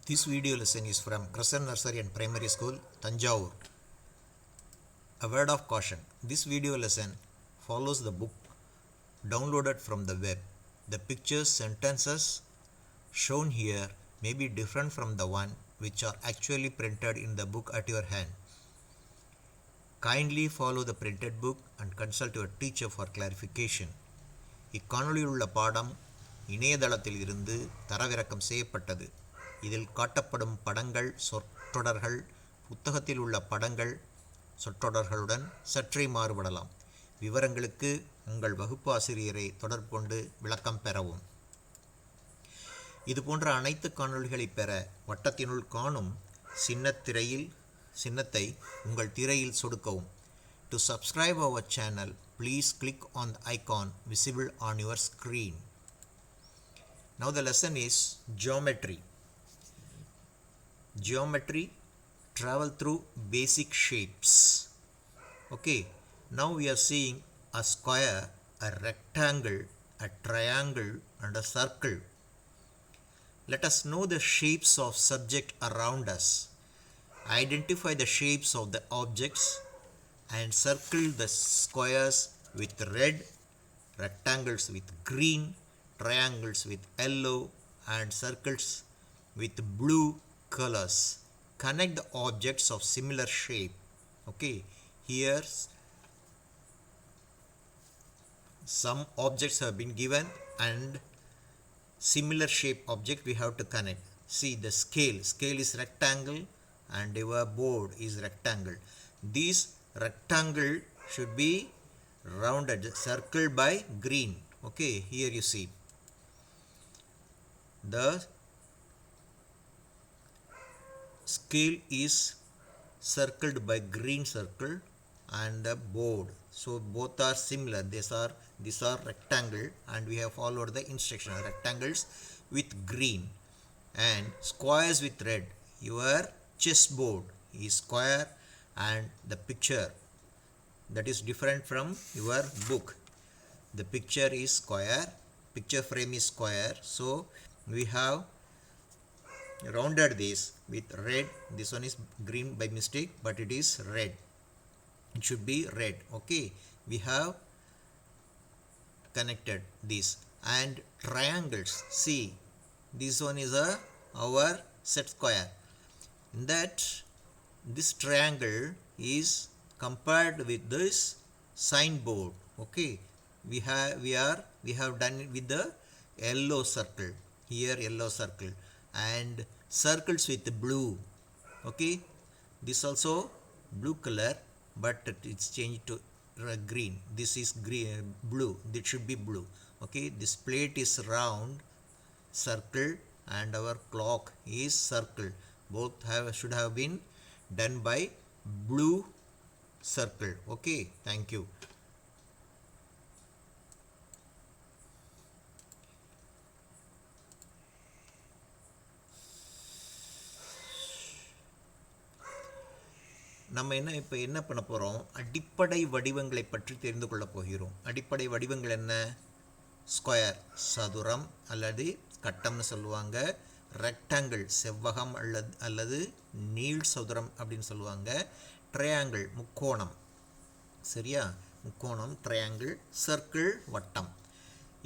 This video lesson is from Crescent Nursery and Primary School, Tanjavur. A word of caution. This video lesson follows the book downloaded from the web. The pictures, sentences shown here may be different from the one which are actually printed in the book at your hand. Kindly follow the printed book and consult your teacher for clarification. இக்காணொலியில் உள்ள பாடம் இணையதளத்தில் இருந்து தரவிறக்கம் செய்யப்பட்டது. இதில் காட்டப்படும் படங்கள் சொற்றொடர்கள் புத்தகத்தில் உள்ள படங்கள் சொற்றொடர்களுடன் சற்றே மாறுபடலாம். விவரங்களுக்கு உங்கள் வகுப்பு ஆசிரியரை தொடர்பு கொண்டு விளக்கம் பெறவும். இதுபோன்ற அனைத்து காணொளிகளை பெற வட்டத்தினுள் காணும் சின்னத்தை உங்கள் திரையில் சொடுக்கவும். To subscribe our channel, please click on the icon visible on your screen. Now the lesson is geometry. Geometry, travel through basic shapes. Okay, now we are seeing a square, a rectangle, a triangle and a circle. Let us know the shapes of subject around us. Identify the shapes of the objects and circle the squares with red, rectangles with green, triangles with yellow and circles with blue colors. Connect the objects of similar shape. Okay, here some objects have been given and similar shape object we have to connect. See the scale is rectangle and your board is rectangle. These rectangle should be rounded, circled by green. Okay, here you see the scale is circled by green circle and the board, so both are similar. These are rectangle and we have followed the instruction. Rectangles with green and squares with red. Your chessboard is square and the picture that is different from your book. The picture is square, picture frame is square, so we have rounded this with red. This one is green by mistake, but it is red. It should be red. Okay, we have connected this. And triangles, see this one is our set square. In that this triangle is compared with this signboard. Okay, we have done it with the yellow circle. Here yellow circle and circles with blue. Okay, this also blue color, but it's changed to green. This is green, blue. This should be blue. Okay, this plate is round, circle, and our clock is circle. Both should have been done by blue circle. Okay, thank you. நம்ம இப்போ என்ன பண்ண போகிறோம், அடிப்படை வடிவங்களை பற்றி தெரிந்து கொள்ளப் போகிறோம். அடிப்படை வடிவங்கள் என்ன? ஸ்கொயர் சதுரம் அல்லது கட்டம்னு சொல்லுவாங்க. ரெக்டாங்கிள் செவ்வகம் அல்லது நீள் சதுரம் அப்படின்னு சொல்லுவாங்க. ட்ரையாங்கிள் முக்கோணம். சரியா, முக்கோணம் ட்ரையாங்கிள். சர்க்கிள் வட்டம்.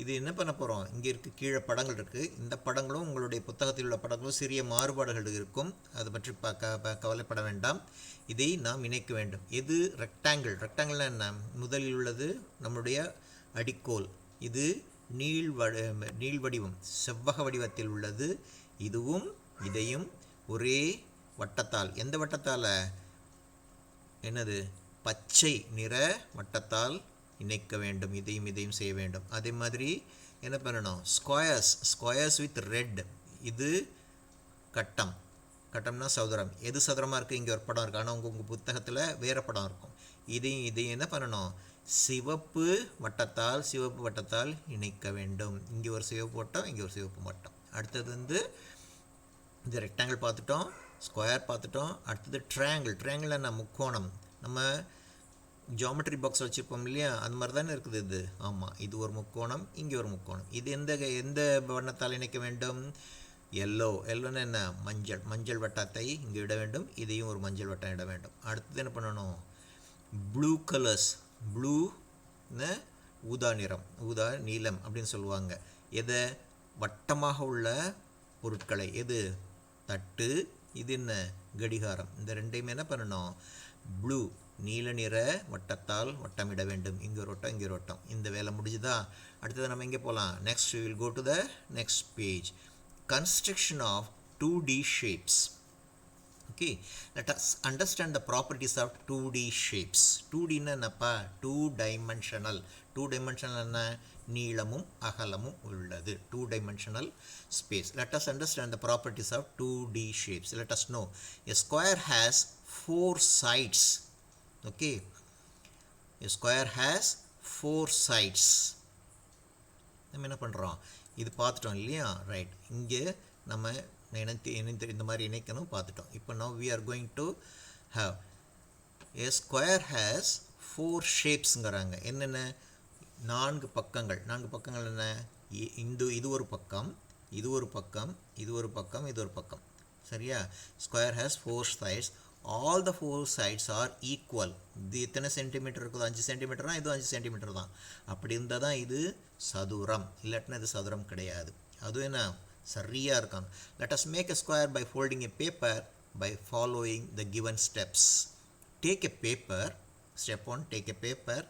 இது என்ன பண்ண போகிறோம், இங்கே இருக்குது கீழே படங்கள் இருக்குது. இந்த படங்களும் உங்களுடைய புத்தகத்தில் உள்ள படங்களும் சிறிய மாறுபாடுகள் இருக்கும். அதை பற்றி கவலைப்பட வேண்டாம். இதை நாம் இணைக்க வேண்டும். எது ரெக்டாங்கிள்? ரெக்டாங்கிள்னா என்ன? முதலில் உள்ளது நம்முடைய அடிக்கோல். இது நீள் வடிவம், செவ்வக வடிவத்தில் உள்ளது. இதுவும் இதையும் ஒரே வட்டத்தால், எந்த வட்டத்தால்? என்னது? பச்சை நிற வட்டத்தால் இணைக்க வேண்டும். இதையும் செய்ய வேண்டும். அதே மாதிரி என்ன பண்ணணும்? Squares with red. இது கட்டம்னா சதுரம். எது சதுரமாக இருக்குது? இங்கே ஒரு படம் இருக்குது, ஆனால் உங்கள் புத்தகத்தில் வேறு படம் இருக்கும். இதையும் என்ன பண்ணணும்? சிவப்பு வட்டத்தால் இணைக்க வேண்டும். இங்கே ஒரு சிவப்பு வட்டம், இங்கே ஒரு சிவப்பு வட்டம். அடுத்தது இந்த ரெக்டாங்கிள் பார்த்துட்டோம், ஸ்கொயர் பார்த்துட்டோம். அடுத்தது ட்ரையாங்கிள் என்ன? முக்கோணம். நம்ம ஜியாமெட்ரி பாக்ஸ் வச்சுருப்போம் இல்லையா, அந்த மாதிரி தானே இருக்குது இது. ஆமாம், இது ஒரு முக்கோணம், இங்கே ஒரு முக்கோணம். இது எந்த வண்ணத்தால் இணைக்க வேண்டும்? எல்லோன்னு என்ன மஞ்சள் வட்டத்தை இங்கே இட வேண்டும், இதையும் ஒரு மஞ்சள் வட்டம் இட வேண்டும். அடுத்தது என்ன பண்ணணும், ப்ளூ கலர்ஸ், ப்ளூ ஊதா நிறம், ஊதா நீலம் அப்படின்னு சொல்லுவாங்க. எதை, வட்டமாக உள்ள பொருட்களை, எது தட்டு, இது என்ன கடிகாரம், இந்த ரெண்டையுமே என்ன பண்ணணும், ப்ளூ நீல நிற வட்டத்தால் வட்டமிட வேண்டும். இங்கே ஒரு வட்டம், இங்கே ஒரு வட்டம். இந்த வேலை முடிஞ்சுதா? அடுத்தது நம்ம எங்கே போகலாம், next we will go to the next page. Construction of 2D shapes. Okay, let us understand the properties of 2D shapes. 2D என்னப்பா, 2 dimensional. 2 dimensional என்ன, நீளமும் அகலமும் உள்ளது, 2 dimensional space. Let us understand the properties of 2D shapes. Let us know a square has 4 sides. Okay, a square has 4 sides. நம்ம என்ன பண்ணுறோம், இது பார்த்துட்டோம் இல்லையா, ரைட். இங்கே நம்ம இந்த மாதிரி இணைக்கணும் பார்த்துட்டோம். இப்போ now we are going to have a square has 4 shapesங்கிறாங்க. என்னென்ன, 4 பக்கங்கள். 4 பக்கங்கள் என்ன, இது ஒரு பக்கம், இது ஒரு பக்கம், இது ஒரு பக்கம், இது ஒரு பக்கம். சரியா, square has 4 sides. All the 4 sides are equal. இது எத்தனை சென்டிமீட்டர் இருக்குதோ, 5 சென்டிமீட்டர் தான், இது 5 சென்டிமீட்டர் தான். அப்படி இருந்தால் தான் இது சதுரம், இல்லாட்டினா இது சதுரம் கிடையாது. அதுவும் என்ன சரியாக இருக்கும். Let us make a square by folding a paper by following the given steps. Take a paper, step 1, take a paper.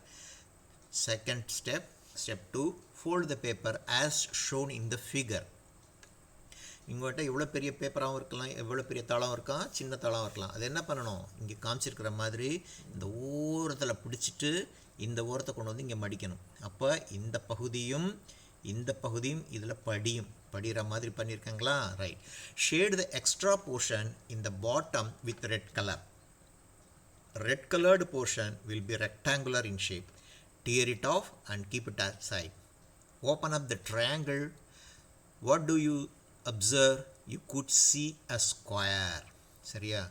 Second step, step 2, fold the paper as shown in the figure. இங்கோட்ட எவ்வளோ பெரிய பேப்பராகவும் இருக்கலாம், எவ்வளோ பெரிய தாளாகவும் இருக்கலாம், சின்ன தாளாகவும் இருக்கலாம். அது என்ன பண்ணணும், இங்கே காமிச்சிருக்கிற மாதிரி இந்த ஓரத்தில் பிடிச்சிட்டு இந்த ஓரத்தை கொண்டு வந்து இங்கே மடிக்கணும். அப்போ இந்த பகுதியும் இந்த பகுதியும் இதில் படிகிற மாதிரி பண்ணியிருக்காங்களா, right. Shade the extra portion in the bottom with red colour. Red coloured portion will be rectangular in shape. Tear it off and keep it aside. Open up the triangle. What do you observe? You could see a square. சரியா,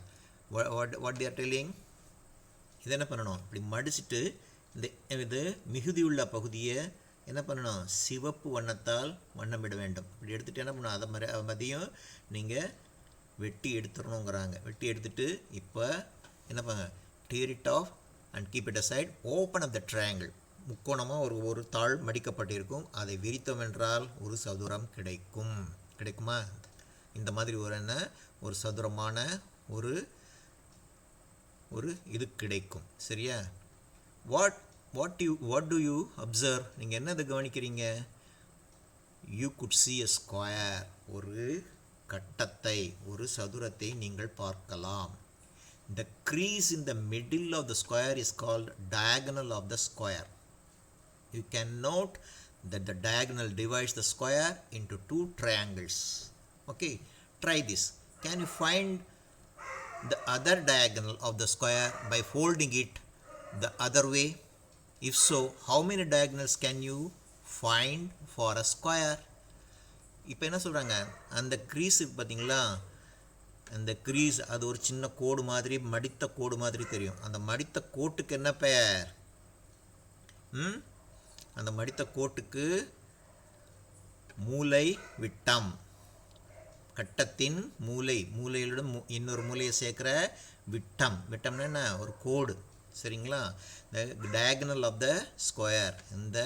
what they are telling, இதை என்ன பண்ணணும், இப்படி மடிச்சுட்டு இது மிகுதியுள்ள பகுதியை என்ன பண்ணணும், சிவப்பு வண்ணத்தால் வண்ணமிட வேண்டும். இப்படி எடுத்துகிட்டு என்ன பண்ணணும், அதை மாதிரி மதியம் நீங்கள் வெட்டி எடுத்துடணுங்கிறாங்க. வெட்டி எடுத்துட்டு இப்போ என்ன பண்ணுங்க, tear it off and keep it aside. Open up the triangle. முக்கோணமாக ஒரு தாள் மடிக்கப்பட்டிருக்கும், அதை விரித்தோம் என்றால் ஒரு சதுரம் கிடைக்குமா, இந்த மாதிரி ஒரு சதுரமான ஒரு இது கிடைக்கும். சரியா, what do you observe, நீங்கள் என்னது கவனிக்கிறீங்க, you could see a square, ஒரு கட்டத்தை, ஒரு சதுரத்தை நீங்கள் பார்க்கலாம். The crease in the middle of the square is called diagonal of the square. You can note that the diagonal divides the square into 2 triangles. Okay, try this. Can you find the other diagonal of the square by folding it the other way? If so, how many diagonals can you find for a square? இப்போ என்ன சொல்கிறாங்க, அந்த grease பார்த்தீங்களா, அந்த grease அது ஒரு சின்ன கோடு மாதிரி, மடித்த கோடு மாதிரி தெரியும். அந்த மடித்த கோட்டுக்கு என்ன பெயர், அந்த மடித்த கோட்டுக்கு மூலை விட்டம். கட்டத்தின் மூலையுடன் இன்னொரு மூலையை சேர்க்குற விட்டம்னா என்ன, ஒரு கோடு. சரிங்களா, the diagonal of the square, இந்த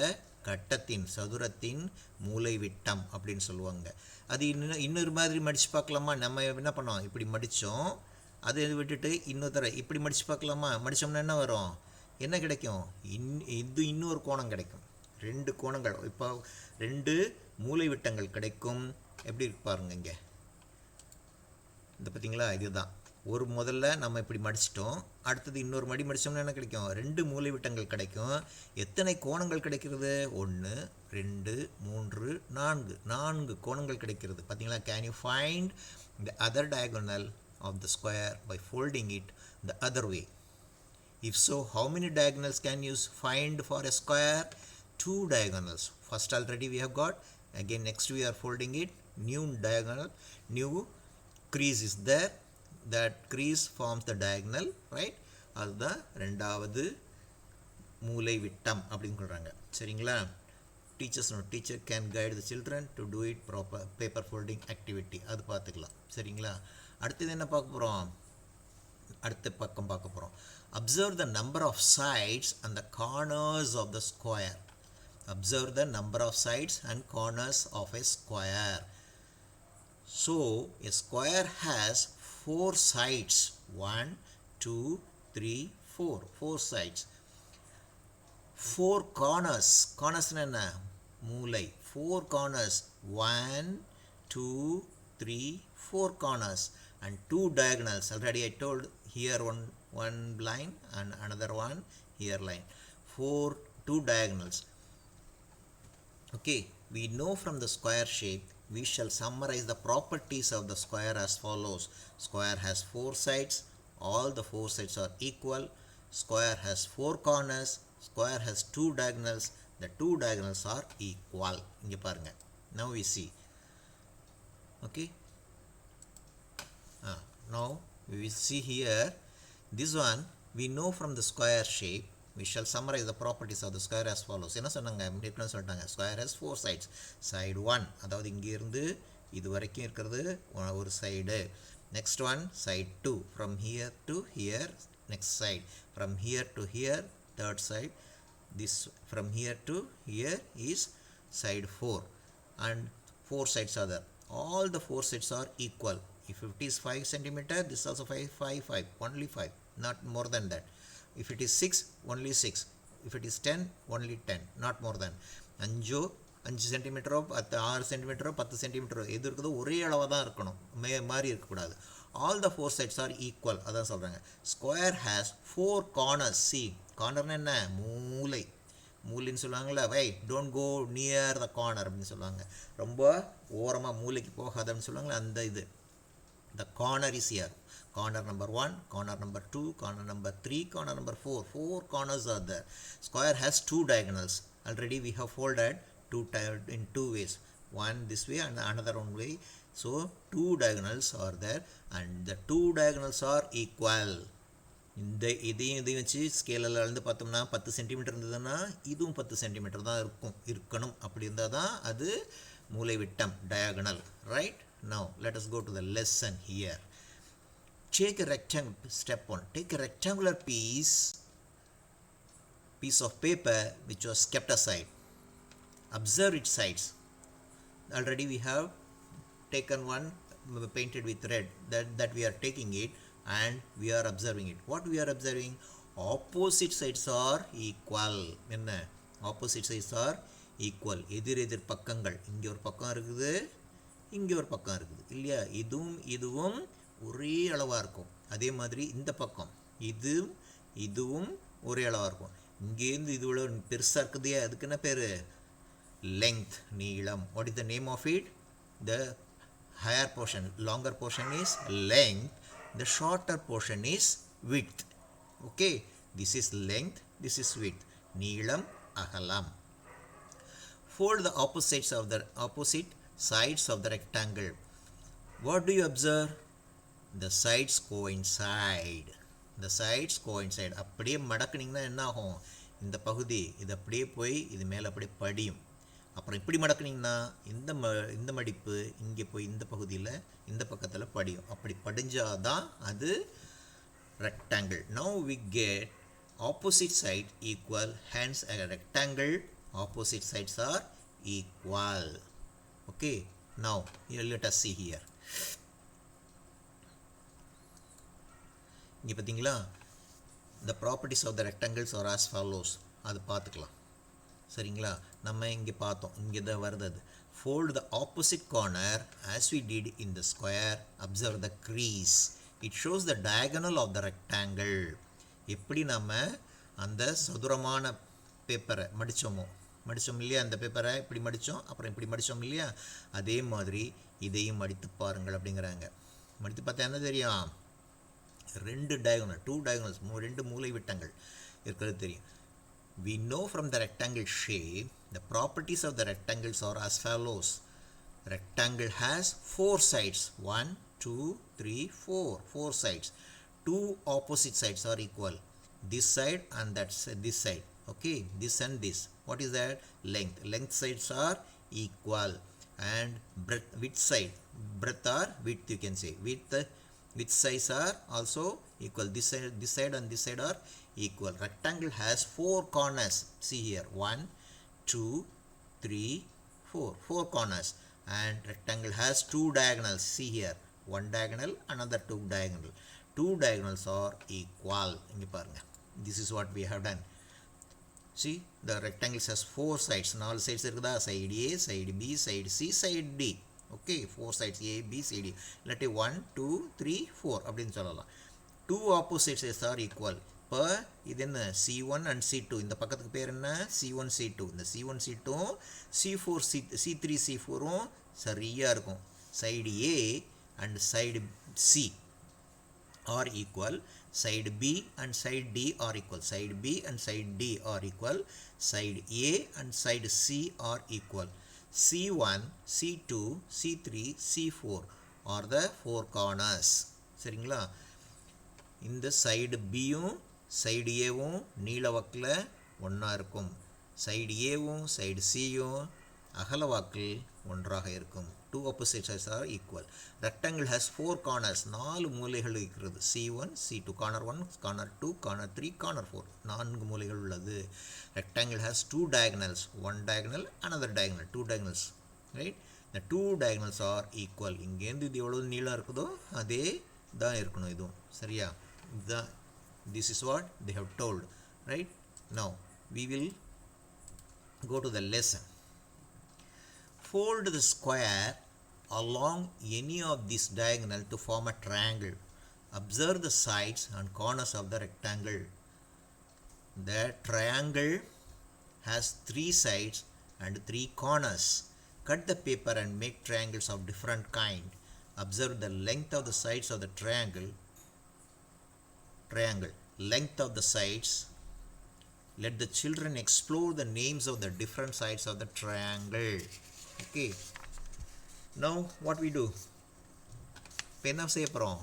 கட்டத்தின் சதுரத்தின் மூலை விட்டம் அப்படின்னு சொல்லுவாங்க. அது இன்னொரு மாதிரி மடித்து பார்க்கலாமா, நம்ம என்ன பண்ணோம், இப்படி மடித்தோம், அதை விட்டுட்டு இன்னொரு இப்படி மடித்து பார்க்கலாமா, மடித்தோம்னா என்ன வரும், என்ன கிடைக்கும், இது இன்னொரு கோணம் கிடைக்கும். 2 கோணங்கள், இப்போ 2 மூலை விட்டங்கள் கிடைக்கும். எப்படி இருக்கு பாருங்க, இங்கே இந்த பார்த்தீங்களா, இதுதான் ஒரு முதல்ல நம்ம இப்படி மடிச்சிட்டோம், அடுத்தது இன்னொரு மடி மடித்தோம்னா என்ன கிடைக்கும், 2 மூலை விட்டங்கள் கிடைக்கும். எத்தனை கோணங்கள் கிடைக்கிறது, 1 2 3 4 கோணங்கள் கிடைக்கிறது. பார்த்தீங்களா, can you find the other diagonal of the square by folding it the other way? If so, how many diagonals can you find for a square? 2 diagonals. First already we have got, again next we are folding it, new diagonal, new crease is there, that crease forms the diagonal, right? அதுதான் 2வது மூலை விட்டம் அப்படின்னு சொல்கிறாங்க. சரிங்களா, teacher can guide the children to do it proper paper folding activity. அது பார்த்துக்கலாம். சரிங்களா? அடுத்தது என்ன பார்க்க போகிறோம்? அடுத்த பக்கம் பார்க்க போகிறோம். Observe the number of sides and the corners of the square. Observe the number of sides and corners of a square. So a square has 4 sides. 1, 2, 3, 4. 4 sides. 4 corners. Corners என்ன? மூலை. 4 corners. 1, 2, 3, 4 corners. And 2 diagonals. Already I told here one line and another one here line. 2 diagonals. Okay, we know from the square shape, we shall summarize the properties of the square as follows. Square has 4 sides. All the 4 sides are equal. Square has 4 corners. Square has 2 diagonals. The 2 diagonals are equal. இங்க பாருங்க. Now we see. Okay. Now we will see here. This one we know from the square shape. We shall summarize the properties of the square as follows. என்ன சொன்னாங்க? எப்படின்னு சொல்லிட்டாங்க. Square has 4 sides. Side 1, அதாவது இங்கிருந்து இது வரைக்கும் இருக்கிறது ஒரு side. Next one, side 2. From here to here, next side. From here to here, third side. This from here to here is side 4. And 4 sides are there. All the 4 sides are equal. If it is 5 centimeter, this also 5, only 5, not more than that. If it is 6, only 6. If it is 10, only 10, not more than. 5 சென்டிமீட்டரோ 6 சென்டிமீட்டரோ 10 சென்டிமீட்டரோ எது இருக்குதோ ஒரே அளவாக தான் இருக்கணும், மாறி இருக்கக்கூடாது. All the 4 sides are equal, அதான் சொல்கிறாங்க. Square has 4 corners. சி கார்னர்னு என்ன? மூலை. மூலைன்னு சொல்லுவாங்களே, why don't go near the corner அப்படின்னு சொல்லுவாங்க. ரொம்ப ஓரமாக மூளைக்கு போகாதன்னு சொல்லுவாங்களே, அந்த இது. The corner is here. Corner number 1, corner number 2, corner number 3, corner number 4. 4 corners are there. Square has 2 diagonals. Already we have folded in 2 ways. One this way and another one way. So 2 diagonals are there and the 2 diagonals are equal. இந்த இதையும் வச்சு ஸ்கேலில் அளந்து பார்த்தோம்னா 10 centimetre இருந்ததுன்னா இதுவும் 10 centimetre தான் இருக்கணும். அப்படி இருந்தால் தான் அது மூலை விட்டம், diagonal, right? Now let us go to the lesson here. Take a rectangle. Step 1. Take a rectangular piece of paper which was kept aside. Observe its sides. Already we have taken one painted with red. That we are taking it and we are observing it. What we are observing? Opposite sides are equal. என்ன? Opposite sides are equal. எதிர் பக்கங்கள். இங்கே ஒரு பக்கம் இருக்குது, இங்கே ஒரு பக்கம் இருக்குது இல்லையா? இதுவும் ஒரே அளவாக இருக்கும். அதே மாதிரி இந்த பக்கம் இதுவும் ஒரே அளவாக இருக்கும். இங்கேருந்து இது இவ்வளோ பெருசாக இருக்குது, அதுக்கு என்ன பேர்? லெங்த், நீளம். What is the name of it? The higher portion, longer portion is length, the shorter portion is width. Okay, this is length, this is width. நீளம், அகலம். Fold the opposite sides of the rectangle. What do you observe? The sides coincide. அப்படியே மடக்குனீங்கன்னா என்ன ஆகும்? இந்த பகுதி இது அப்படியே போய் இது மேலே அப்படியே படியும். அப்புறம் இப்படி மடக்குனீங்கன்னா இந்த மடிப்பு இங்கே போய் இந்த பகுதியில் இந்த பக்கத்தில் படியும். அப்படி படிஞ்சாதான் அது rectangle. Now we get opposite side equal, hence a rectangle opposite sides are equal. Okay, now here let us see here. இங்கே பார்த்தீங்களா, the properties of the rectangles are as follows. அது பார்த்துக்கலாம். சரிங்களா? நம்ம இங்கே பார்த்தோம், இங்கே தான் வருது அது. Fold the opposite corner as we did in the square. Observe the crease. It shows the diagonal of the rectangle. எப்படி நம்ம அந்த சதுரமான பேப்பரை மடித்தோம் இல்லையா? அந்த பேப்பரை இப்படி மடித்தோம், அப்புறம் இப்படி மடித்தோம் இல்லையா? அதே மாதிரி இதையும் மடித்து பாருங்கள் அப்படிங்கிறாங்க. மடித்து பார்த்தா என்ன தெரியும்? 2 diagonal, 2 diagonals, 2 மூலை விட்டங்கள் இருக்கிறது தெரியும். We know from the rectangle shape, the properties of the rectangles are as follows. Rectangle has 4 sides. 1, 2, 3, 4 sides. 2 opposite sides are equal. This side and this side. Okay, this and this. What is that? Length sides are equal, and width or width, you can say width sides are also equal. This side and this side are equal. Rectangle has 4 corners. See here, 1 2 3 4 corners, and rectangle has 2 diagonals. See here, 1 diagonal, another 2 diagonal. 2 diagonals are equal. This is what we have done. See, the rectangle has 4 sides. 4 sides இருக்குதா? Side A, side B, side C, side D. Okay, 4 sides A, B, C, D. இல்லாட்டி 1 2 3 4 அப்படின்னு சொல்லலாம். 2 opposite sides are equal. இப்போ இது என்ன? C1 and C2. இந்த பக்கத்துக்கு பேர் என்ன? C1 C2. இந்த C1 C2 C4 C3 C4 சரியா இருக்கும். Side A and side C are equal. Side B and side D are equal. Side B and side D are equal. Side A and side C are equal. C1 C2 C3 C4 are the 4 corners. சரிங்களா? இந்த side B யும் side A வும் நீள வாக்கில் ஒன்றா இருக்கும். Side A வும் side C யும் அகல வாக்கில் ஒன்றாக இருக்கும். 2 opposite sides are equal. Rectangle has 4 corners. 4 மூலைகள் இருக்கிறது. C1 C2, corner 1, corner 2, corner 3, corner 4. 4 மூலைகள் உள்ளது. Rectangle has 2 diagonals. 1 diagonal, another diagonal. 2 diagonals. Right? The 2 diagonals are equal. இங்கேருந்து இது எவ்வளவு நீளம் இருக்குதோ அதே தான் இருக்கணும் இதுவும். சரியா? This is what they have told. Right? Now, we will go to the lesson. Fold the square along any of these diagonal to form a triangle. Observe the sides and corners of the rectangle. The triangle has 3 sides and 3 corners. Cut the paper and make triangles of different kind. Observe the length of the sides of the triangle. Length of the sides. Let the children explore the names of the different sides of the triangle. Okay, now what we do? இப்போ என்ன செய்ய போகிறோம்?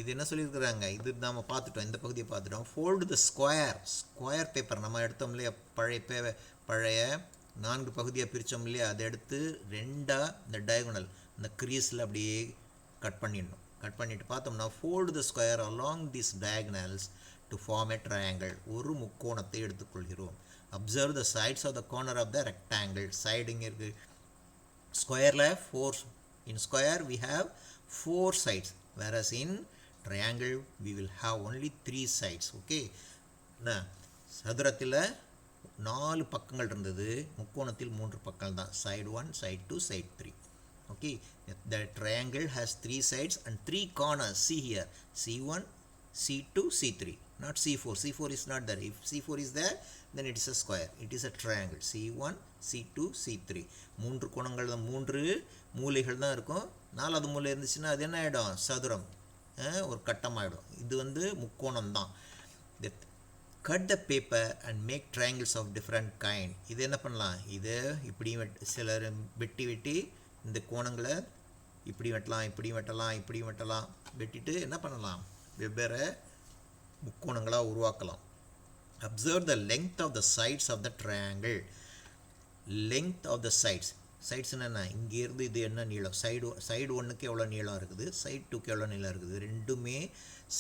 இது என்ன சொல்லியிருக்கிறாங்க? இது நம்ம பார்த்துட்டோம், இந்த பகுதியை பார்த்துட்டோம். ஃபோல்டு த ஸ்கொயர் பேப்பர் நம்ம எடுத்தோம் இல்லையா? பழைய 4 பகுதியாக பிரித்தோம் இல்லையா? அதை எடுத்து 2 இந்த டயகோனல் இந்த க்ரீஸில் அப்படியே கட் பண்ணிட்டு பார்த்தோம்னா, fold the square along this diagonals to form a triangle. ஒரு முக்கோணத்தை எடுத்துக்கொள்கிறோம். Observe the sides of the corner of the rectangle. Side இங்கே இருக்குது. ஸ்கொயரில் 4, in square we have 4 sides, whereas in triangle we will have only 3 sides. Okay, சதுரத்தில் 4 பக்கங்கள் இருந்தது, முக்கோணத்தில் 3 பக்கங்கள் தான். side 1, side 2, side 3. Okay, the triangle has 3 sides and 3 corners. See here, C1 C2 C3, not C4. C4 is not there. If C4 is there, then it is a square. It is a triangle. C1 C2 C3. 3 கோணங்கள் தான், 3 மூலைகள் தான் இருக்கும். 4வது மூலை இருந்துச்சுன்னா அது என்ன ஆகிடும்? சதுரம், ஒரு கட்டமாகிடும். இது வந்து முக்கோணம் தான். Cut the paper and make triangles of different kind. இது என்ன பண்ணலாம்? இது இப்படி சிலர் வெட்டி இந்த கோணங்களை இப்படி வெட்டலாம். வெட்டிட்டு என்ன பண்ணலாம்? வெவ்வேறு முக்கோணங்களாக உருவாக்கலாம். Observe the length of the sides of the triangle. Length of the sides என்னென்ன? இங்கேருந்து இது என்ன நீளம்? சைடு 1க்கு எவ்வளோ நீளம் இருக்குது, சைடு 2க்கு எவ்வளோ நீளம் இருக்குது. ரெண்டுமே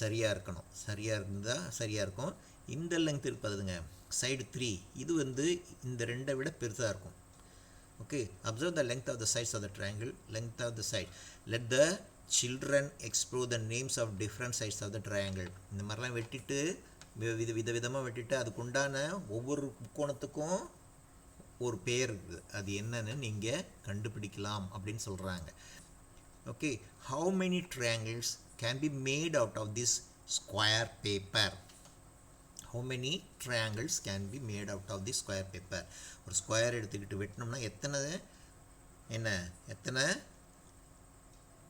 சரியாக இருக்கணும். சரியாக இருந்தால் சரியாக இருக்கும். இந்த லெங்த் இருப்பதுங்க சைடு 3, இது வந்து இந்த 2 விட பெருசாக இருக்கும். Okay, observe the length of the sides of the triangle. Length of the side. Let the children explore the names of different sides of the triangle. இந்த மாதிரிலாம் வெட்டிட்டு விதவிதமாக வெட்டிட்டு அதுக்குண்டான ஒவ்வொரு முக்கோணத்துக்கும் ஒரு பேர் இருக்குது. அது என்னன்னு நீங்கள் கண்டுபிடிக்கலாம் அப்படின்னு சொல்கிறாங்க. Okay, how many triangles can be made out of this square paper? How many triangles can be made out of this square paper? ஒரு ஸ்கொயர் எடுத்துக்கிட்டு வெட்டினோம்னா எத்தனை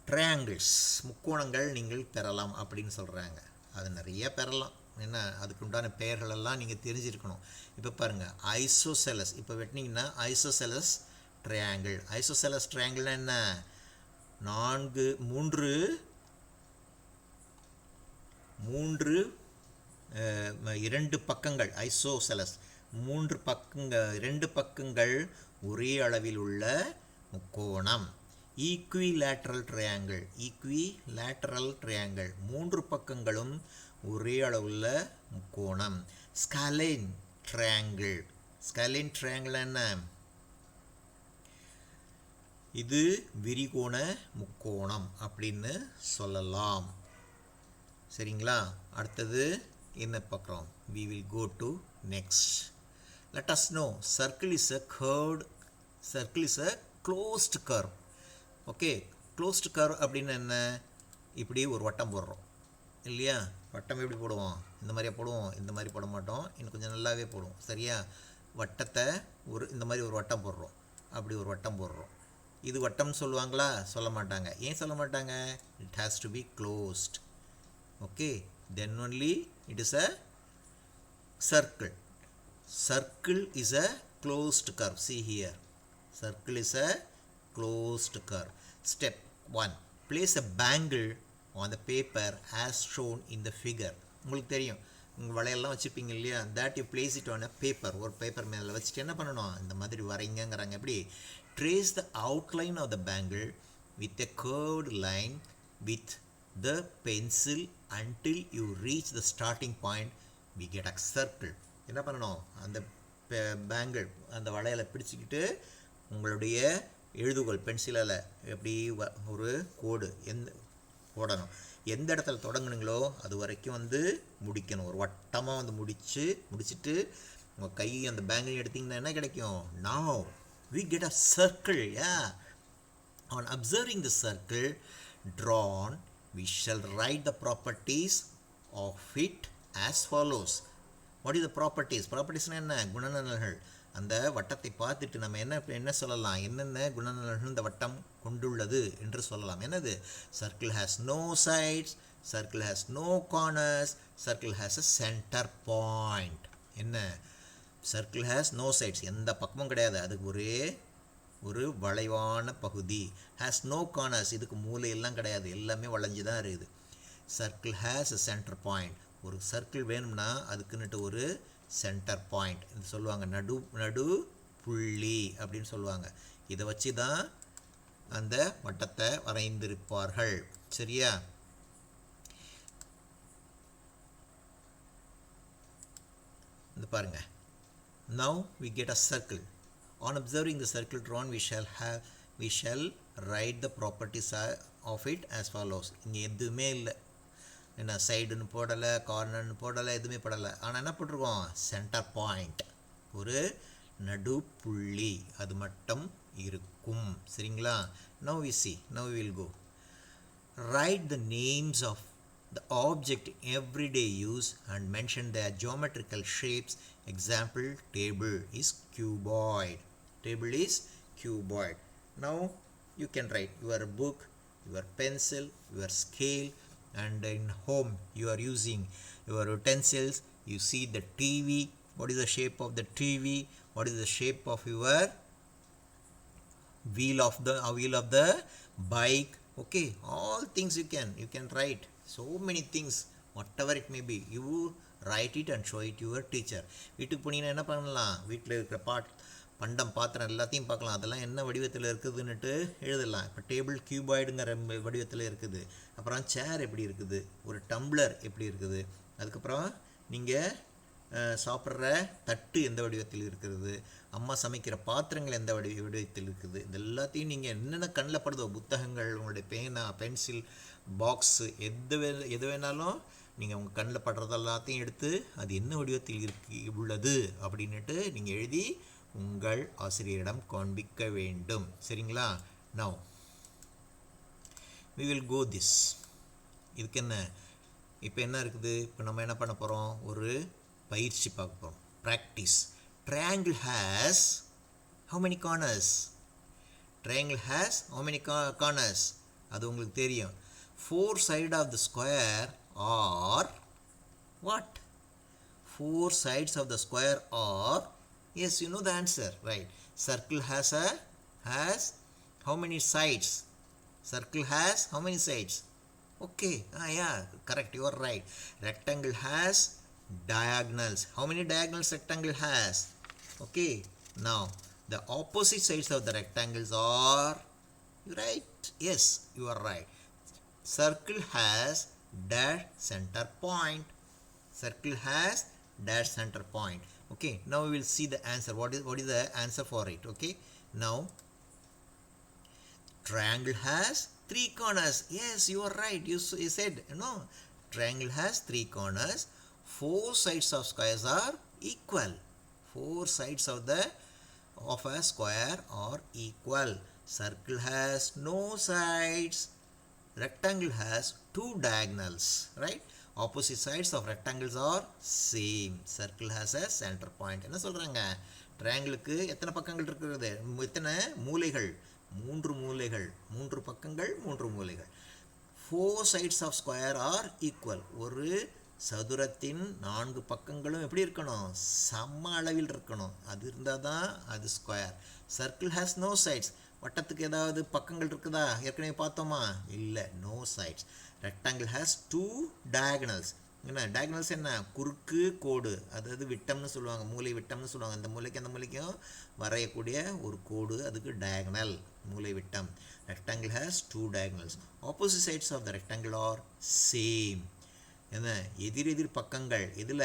ட்ரையாங்கிள்ஸ், முக்கோணங்கள் நீங்கள் பெறலாம் அப்படின்னு சொல்கிறாங்க. அது நிறைய பெறலாம். என்ன, அதுக்குண்டான பெயர்களெல்லாம் நீங்கள் தெரிஞ்சிருக்கணும். இப்போ பாருங்கள், ஐசோசெலஸ். இப்போ வெட்டினீங்கன்னா ஐசோசெலஸ் ட்ரையாங்கிள். ஐசோசெலஸ் ட்ரையாங்கிள்னா என்ன? 2 பக்கங்கள் ஐசோசெலஸ். ரெண்டு பக்கங்கள் ஒரே அளவில் உள்ள முக்கோணம். ஈக்விலேட்ரல் ட்ரையாங்கிள் மூன்று பக்கங்களும் ஒரே அளவுள்ள முக்கோணம். ஸ்கலைன் ட்ரையாங்கிள் என்ன? இது விரிகோண முக்கோணம் அப்படின்னு சொல்லலாம். சரிங்களா? அடுத்தது என்ன பார்க்குறோம்? We will go to next. Let us know circle is a closed curve. Okay, closed curve அப்படின்னு என்ன? இப்படி ஒரு வட்டம் போடுறோம் இல்லையா? வட்டம் எப்படி போடுவோம்? இந்த மாதிரியா போடுவோம்? இந்த மாதிரி போட மாட்டோம், இன்னும் கொஞ்சம் நல்லாவே போடுவோம். சரியா? வட்டத்தை இந்த மாதிரி ஒரு வட்டம் போடுறோம், அப்படி ஒரு வட்டம் போடுறோம். இது வட்டம்னு சொல்லுவாங்களா? சொல்ல மாட்டாங்க. ஏன் சொல்ல மாட்டாங்க? It has to be closed. Okay, then only it is a circle is a closed curve. See here, circle is a closed curve. Step 1, place a bangle on the paper as shown in the figure. உங்களுக்கு தெரியும், உங்கள் வளையெல்லாம் வச்சுப்பீங்க இல்லையா? that you place it on a paper. ஒரு paper மேலே வச்சுட்டு என்ன பண்ணணும்? இந்த மாதிரி வரைங்கங்கிறாங்க. எப்படி? Trace the outline of the bangle with a curved line with the pencil until you reach the starting point. We get a circle. என்ன பண்ணணும்? அந்த பேங்கிள், அந்த வளையலை பிடிச்சிக்கிட்டு உங்களுடைய எழுதுகோல் பென்சிலால் எப்படி ஒரு கோடு போடணும். எந்த இடத்துல தொடங்குனீங்களோ அது வரைக்கும் முடிக்கணும். ஒரு வட்டமாக முடிச்சுட்டு உங்கள் கை அந்த பேங்கிள் எடுத்திங்கன்னா என்ன கிடைக்கும்? Now we get a circle. Yeah. On observing the circle drawn, we shall write the properties of it as follows. What is the properties? Properties என்ன? குணநலன்கள். அந்த வட்டத்தை பார்த்துட்டு நம்ம என்ன சொல்லலாம்? என்னென்ன குணநலன்கள் இந்த வட்டம் கொண்டுள்ளது என்று சொல்லலாம். என்னது? Circle has no sides, circle has no corners, circle has a center point. என்ன? Circle has no sides, எந்த பக்கமும் கிடையாது, அதுக்கு ஒரு வளைவான பகுதி. Has no corners, இதுக்கு மூலை எல்லாம் கிடையாது, எல்லாமே வளைஞ்சு தான் இருக்குது. Circle has a center point. ஒரு சர்க்கிள் வேணும்னா அதுக்குன்னுட்டு ஒரு சென்டர் பாயிண்ட் இது சொல்லுவாங்க, நடு புள்ளி அப்படின்னு சொல்லுவாங்க. இதை வச்சு தான் அந்த வட்டத்தை வரைந்திருப்பார்கள். சரியா? இந்த பாருங்க. Now we get a circle. On observing the circle drawn, we shall write the properties of it as follows. இங்கே எதுவுமே இல்லை, என்ன சைடுன்னு போடலை, கார்னர்னு போடலை, எதுவுமே போடலை. ஆனால் என்ன போட்டிருக்கோம்? சென்டர் பாயிண்ட், ஒரு நடுப்புள்ளி, அது மட்டும் இருக்கும். சரிங்களா? Now we see. Now we will go. Write the names of the object everyday use and mention their geometrical shapes. Example, table is cuboid. Table is cuboid. Now you can write your book, your pencil, your scale, and in home you are using your utensils. You see the TV. What is the shape of the TV? What is the shape of your wheel of the bike? Okay, all things you can write. So many things, whatever it may be, you write it and show it to your teacher. வீட்டுக்கு போனீங்கன்னா என்ன பண்ணலாம்? வீட்டில் இருக்கிற பாத்திரம் எல்லாத்தையும் பார்க்கலாம். அதெல்லாம் என்ன வடிவத்தில் இருக்குதுன்னுட்டு எழுதலாம். இப்போ டேபிள் கியூபாய்டுங்கிற வடிவத்தில் இருக்குது. அப்புறம் சேர் எப்படி இருக்குது, ஒரு டம்ளர் எப்படி இருக்குது, அதுக்கப்புறம் நீங்கள் சாப்பிட்ற தட்டு எந்த வடிவத்தில் இருக்கிறது, அம்மா சமைக்கிற பாத்திரங்கள் எந்த வடிவத்தில் இருக்குது, இது எல்லாத்தையும் நீங்கள் என்னென்ன கண்ணில் படுதோ, புத்தகங்கள், உங்களுடைய பேனா, பென்சில், பாக்ஸு, எது வேணாலும் நீங்கள் உங்கள் கண்ணில் படுறது எல்லாத்தையும் எடுத்து அது என்ன வடிவத்தில் உள்ளது அப்படின்னுட்டு நீங்கள் எழுதி உங்கள் ஆசிரியரிடம் காண்பிக்க வேண்டும். சரிங்களா? Now we will go this. இதுக்கு என்ன இப்போ என்ன இருக்குது? இப்போ நம்ம என்ன பண்ண போகிறோம்? ஒரு பயிற்சி பார்க்க போகிறோம். Practice. Triangle has how many corners? Triangle has how many corners? அது உங்களுக்கு தெரியும். 4 sides of the square are what? 4 sides of the square are, yes, you know the answer, right? Circle has how many sides? Circle has how many sides? Okay, yeah, correct, you are right. Rectangle has diagonals. How many diagonals rectangle has? Okay, now the opposite sides of the rectangles are, right? Yes, you are right. Circle has dash center point. Circle has dash center point. Okay, now we will see the answer. What is the answer for it? Okay, now triangle has three corners. Yes, you are right. You said no. Triangle has three corners. Four sides of squares are equal. Four sides of a square are equal. Circle has no sides. Rectangle has two diagonals, right? Opposite sides of rectangles are same. Circle has a center point. என்ன சொல்றாங்க? ட்ரையாங்கிளுக்கு எத்தனை பக்கங்கள் இருக்கிறது? எத்தனை மூலைகள்? மூன்று மூலைகள். மூன்று பக்கங்கள், மூன்று மூலைகள். Four sides of square are equal. ஒரு சதுரத்தின் நான்கு பக்கங்களும் எப்படி இருக்கணும்? சம அளவில் இருக்கணும். அது இருந்தால் தான் அது square. Circle has no sides. வட்டத்துக்கு ஏதாவது பக்கங்கள் இருக்குதா? ஏற்கனவே பார்த்தோமா? இல்லை, no sides. Rectangle has two diagonals. என்ன டயகனல்ஸ்? என்ன? குறுக்கு கோடு, அதாவது விட்டம்னு சொல்லுவாங்க, மூலை விட்டம்னு சொல்லுவாங்க. அந்த மூலைக்கு அந்த மூலைக்கும் வரையக்கூடிய ஒரு கோடு, அதுக்கு டயகனல், மூலை விட்டம். Rectangle has two diagonals. Opposite sides of the rectangle are same. என்ன? எதிரெதிர் பக்கங்கள். இதில்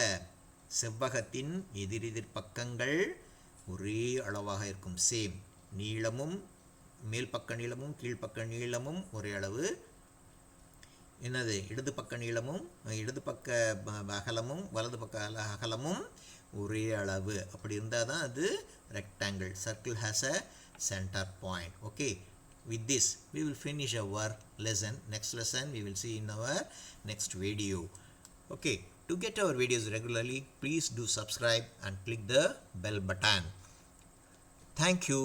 செவ்வகத்தின் எதிரெதிர் பக்கங்கள் ஒரே அளவாக இருக்கும். சேம். நீளமும் மேல் பக்க நீளமும் கீழ்ப்பக்க நீளமும் ஒரே அளவு. என்னது? இடது பக்க நீளமும் இடது பக்க அகலமும் வலது பக்க அகலமும் ஒரே அளவு. அப்படி இருந்தால் தான் அது rectangle. Circle has a centre point. Okay, with this we will finish our lesson. Next lesson we will see in our next video. Okay, to get our videos regularly, please do subscribe and click the bell button. Thank you.